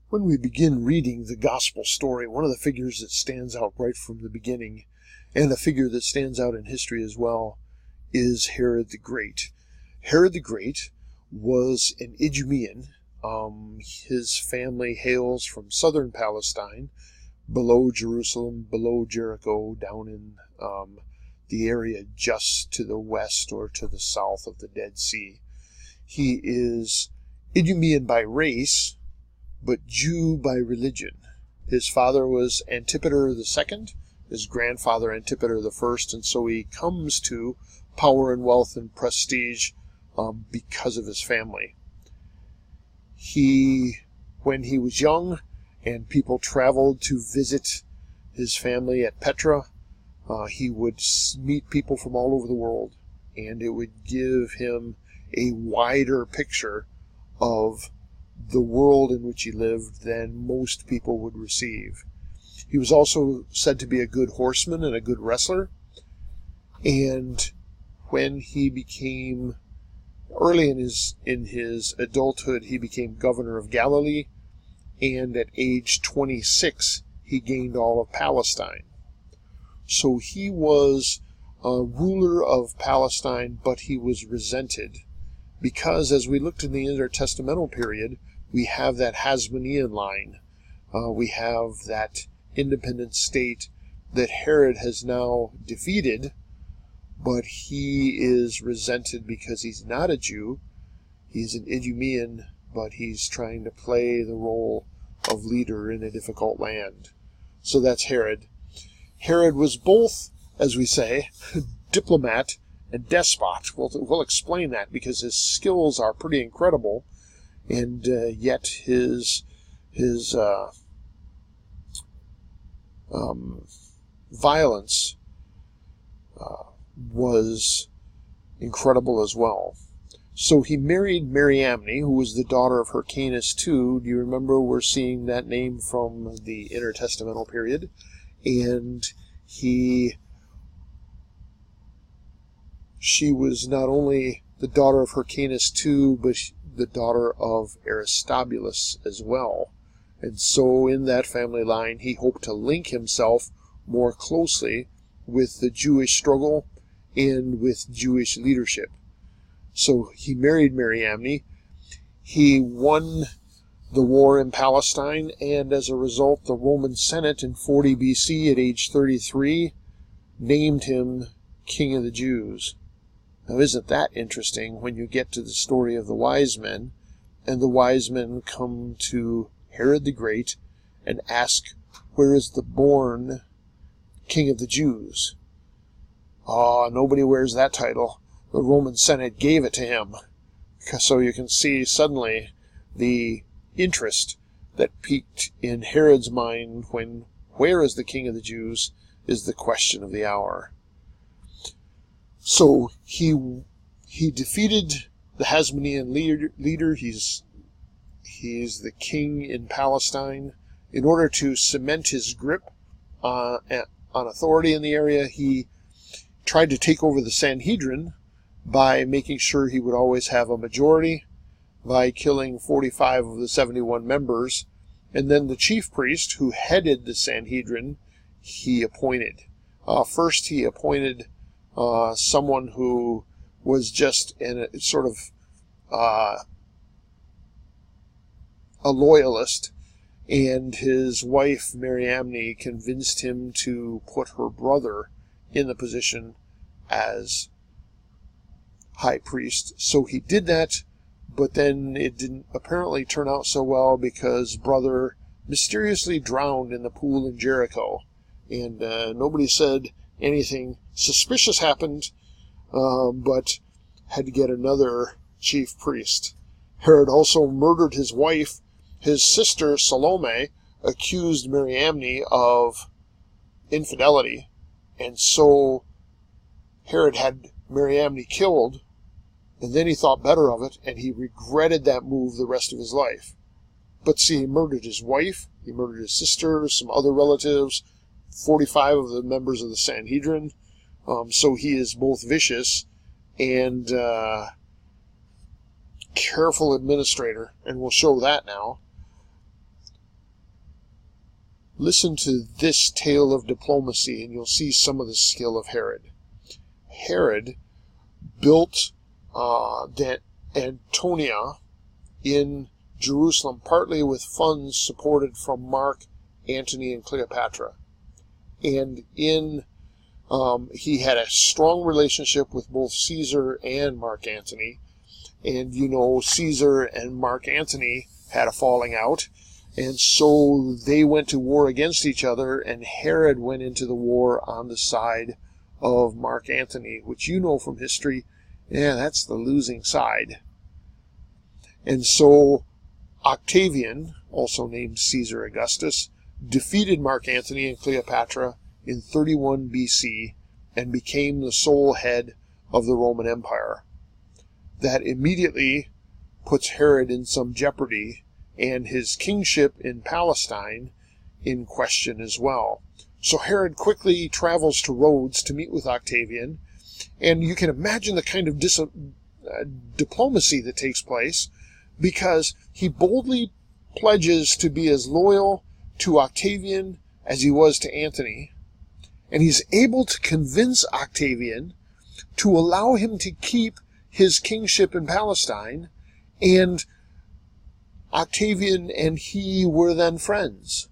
When we begin reading the gospel story, one of the figures that stands out right from the beginning, and a figure that stands out in history as well, is Herod the Great. Herod the Great was an Idumean. His family hails from southern Palestine, below Jerusalem, below Jericho, down in the area just to the west or to the south of the Dead Sea. He is Idumean by race, but Jew by religion. His father was Antipater II, his grandfather Antipater I, and so he comes to power and wealth and prestige because of his family. When he was young and people traveled to visit his family at Petra, he would meet people from all over the world, and it would give him a wider picture of the world in which he lived than most people would receive. He was also said to be a good horseman and a good wrestler. And when he became, early in his adulthood, he became governor of Galilee. And at age 26, he gained all of Palestine. So he was a ruler of Palestine, but he was resented. Because as we looked in the intertestamental period, we have that Hasmonean line. We have that independent state that Herod has now defeated, but he is resented because he's not a Jew. He's an Idumean, but he's trying to play the role of leader in a difficult land. So that's Herod. Herod was both, as we say, diplomat and despot. We'll explain that because his skills are pretty incredible. And yet his violence was incredible as well. So he married Mariamne, who was the daughter of Hyrcanus II. Do you remember we're seeing that name from the intertestamental period? And she was not only the daughter of Hyrcanus II, but the daughter of Aristobulus as well. And so in that family line, he hoped to link himself more closely with the Jewish struggle and with Jewish leadership. So he married Mariamne. He won the war in Palestine, and as a result, the Roman Senate in 40 BC at age 33 named him King of the Jews. Now, isn't that interesting when you get to the story of the wise men, and the wise men come to Herod the Great and ask, where is the born King of the Jews? Nobody wears that title. The Roman Senate gave it to him. So you can see suddenly the interest that piqued in Herod's mind when where is the King of the Jews is the question of the hour. So he defeated the Hasmonean leader. He's the king in Palestine. In order to cement his grip on authority in the area, he tried to take over the Sanhedrin by making sure he would always have a majority, by killing 45 of the 71 members, and then the chief priest who headed the Sanhedrin he appointed. First he appointed someone who was just a loyalist, and his wife Mariamne convinced him to put her brother in the position as high priest. So he did that, but then it didn't apparently turn out so well because brother mysteriously drowned in the pool in Jericho, and nobody said anything suspicious happened, but had to get another chief priest. Herod also murdered his wife. His sister Salome accused Mariamne of infidelity, and so Herod had Mariamne killed, and then he thought better of it, and he regretted that move the rest of his life. But see, he murdered his wife, he murdered his sister, some other relatives, 45 of the members of the Sanhedrin. So he is both vicious and careful administrator, and we'll show that now. Listen to this tale of diplomacy, and you'll see some of the skill of Herod. Herod built the Antonia in Jerusalem, partly with funds supported from Mark Antony and Cleopatra. And he had a strong relationship with both Caesar and Mark Antony. And Caesar and Mark Antony had a falling out. And so they went to war against each other, and Herod went into the war on the side of Mark Antony, which from history, that's the losing side. And so Octavian, also named Caesar Augustus, defeated Mark Antony and Cleopatra in 31 BC and became the sole head of the Roman Empire. That immediately puts Herod in some jeopardy and his kingship in Palestine in question as well. So Herod quickly travels to Rhodes to meet with Octavian, and you can imagine the kind of diplomacy that takes place, because he boldly pledges to be as loyal to Octavian as he was to Antony, and he's able to convince Octavian to allow him to keep his kingship in Palestine, and Octavian and he were then friends.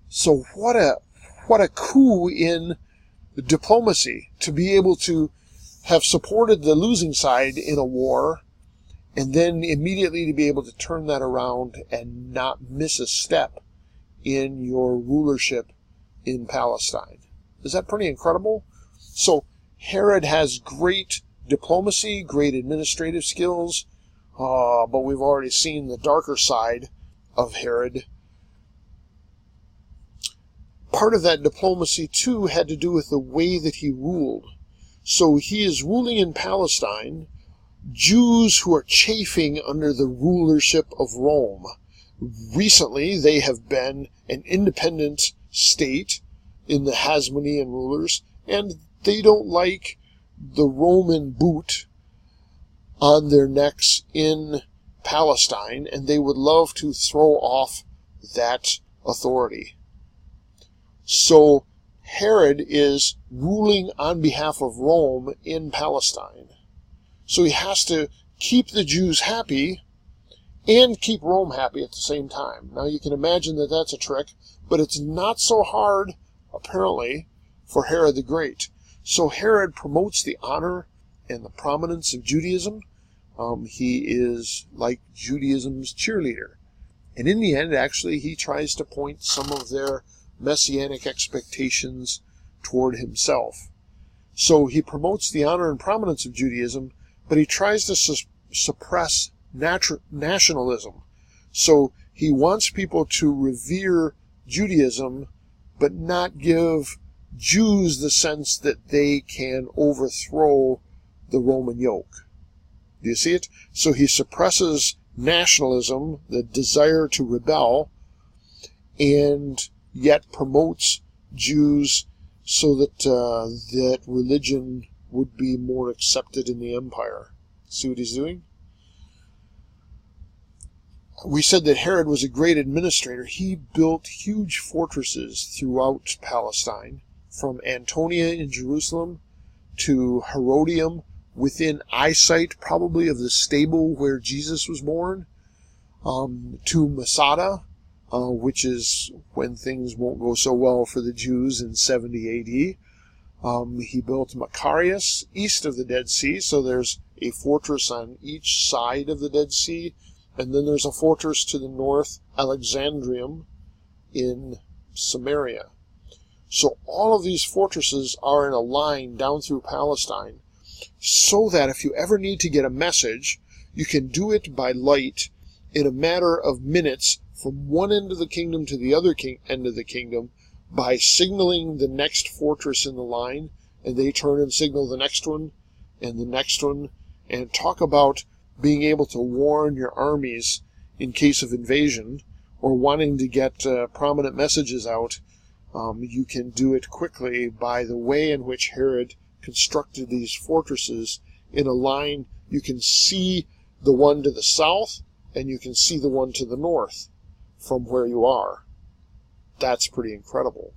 So what a coup in diplomacy, to be able to have supported the losing side in a war, and then immediately to be able to turn that around and not miss a step in your rulership in Palestine. Is that pretty incredible? So Herod has great diplomacy, great administrative skills, but we've already seen the darker side of Herod. Part of that diplomacy, too, had to do with the way that he ruled. So he is ruling in Palestine Jews who are chafing under the rulership of Rome. Recently, they have been an independent state in the Hasmonean rulers, and they don't like the Roman boot on their necks in Palestine, and they would love to throw off that authority. So Herod is ruling on behalf of Rome in Palestine. So he has to keep the Jews happy and keep Rome happy at the same time. Now you can imagine that that's a trick, but it's not so hard, apparently, for Herod the Great. So Herod promotes the honor and the prominence of Judaism. He is like Judaism's cheerleader. And in the end, actually, he tries to point some of their messianic expectations toward himself. So he promotes the honor and prominence of Judaism, but he tries to suppress nationalism. So he wants people to revere Judaism, but not give Jews the sense that they can overthrow the Roman yoke. Do you see it? So he suppresses nationalism, the desire to rebel, and yet promotes Jews so that that religion would be more accepted in the empire. See what he's doing? We said that Herod was a great administrator. He built huge fortresses throughout Palestine, from Antonia in Jerusalem to Herodium, within eyesight probably of the stable where Jesus was born, to Masada, which is when things won't go so well for the Jews in 70 A.D. He built Macarius, east of the Dead Sea, so there's a fortress on each side of the Dead Sea, and then there's a fortress to the north, Alexandrium, in Samaria. So all of these fortresses are in a line down through Palestine, so that if you ever need to get a message, you can do it by light in a matter of minutes from one end of the kingdom to the other end of the kingdom by signaling the next fortress in the line, and they turn and signal the next one and the next one, and talk about being able to warn your armies in case of invasion or wanting to get prominent messages out. You can do it quickly by the way in which Herod constructed these fortresses in a line. You can see the one to the south and you can see the one to the north from where you are. That's pretty incredible.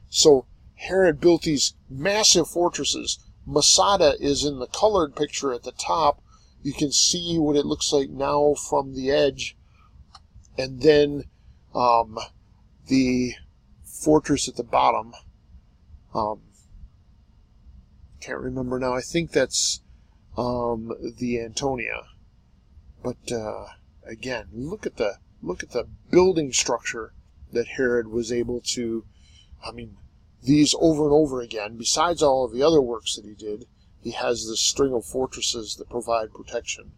So Herod built these massive fortresses. Masada is in the colored picture at the top. You can see what it looks like now from the edge. And then the fortress at the bottom. Can't remember now. I think that's the Antonia. But again, look at the building structure that Herod was able to. I mean, these over and over again. Besides all of the other works that he did, he has this string of fortresses that provide protection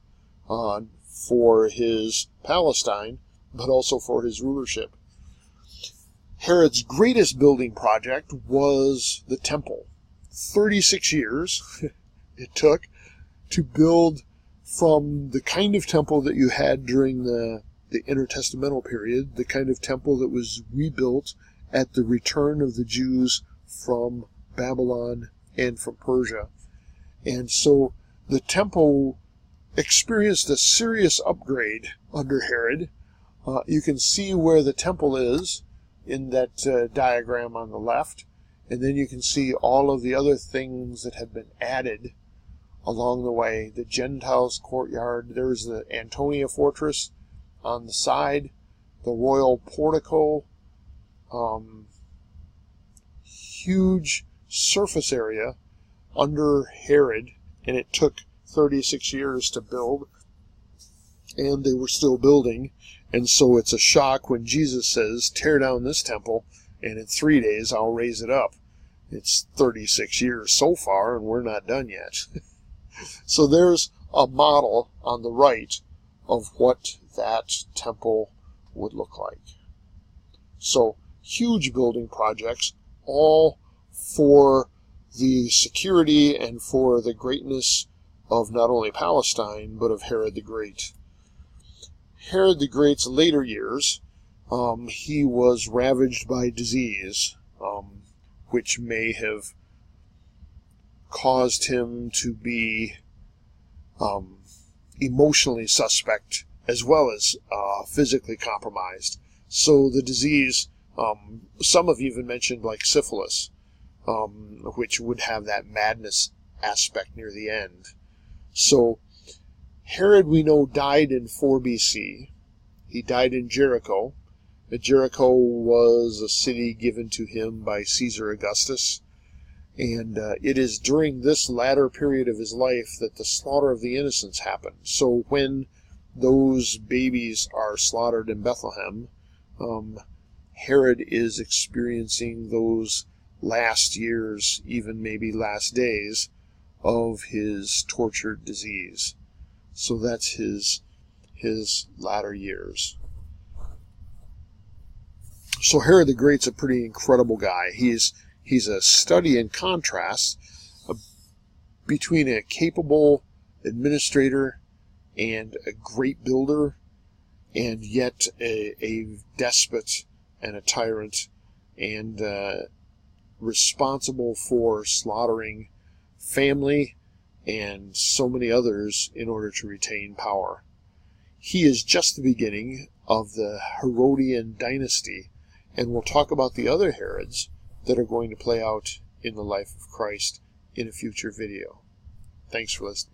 for his Palestine, but also for his rulership. Herod's greatest building project was the temple. 36 years it took to build from the kind of temple that you had during the intertestamental period, the kind of temple that was rebuilt at the return of the Jews from Babylon and from Persia. And so the temple experienced a serious upgrade under Herod. You can see where the temple is in that diagram on the left. And then you can see all of the other things that have been added along the way. The Gentiles' courtyard, there's the Antonia fortress on the side, the royal portico, huge surface area under Herod, and it took 36 years to build, and they were still building. And so it's a shock when Jesus says, tear down this temple, and in 3 days I'll raise it up. It's 36 years so far, and we're not done yet. So there's a model on the right of what that temple would look like. So huge building projects, all for the security and for the greatness of not only Palestine, but of Herod the Great. Herod the Great's later years, he was ravaged by disease, which may have caused him to be emotionally suspect as well as physically compromised. So the disease, some have even mentioned like syphilis, which would have that madness aspect near the end. So Herod, we know, died in 4 BC. He died in Jericho. Jericho was a city given to him by Caesar Augustus. And it is during this latter period of his life that the slaughter of the innocents happened. So when those babies are slaughtered in Bethlehem, Herod is experiencing those last years, even maybe last days, of his tortured disease. So that's his latter years. So Herod the Great's a pretty incredible guy. He's a study in contrast between a capable administrator and a great builder, and yet a despot and a tyrant, and responsible for slaughtering family and so many others in order to retain power. He is just the beginning of the Herodian dynasty, and we'll talk about the other Herods that are going to play out in the life of Christ in a future video. Thanks for listening.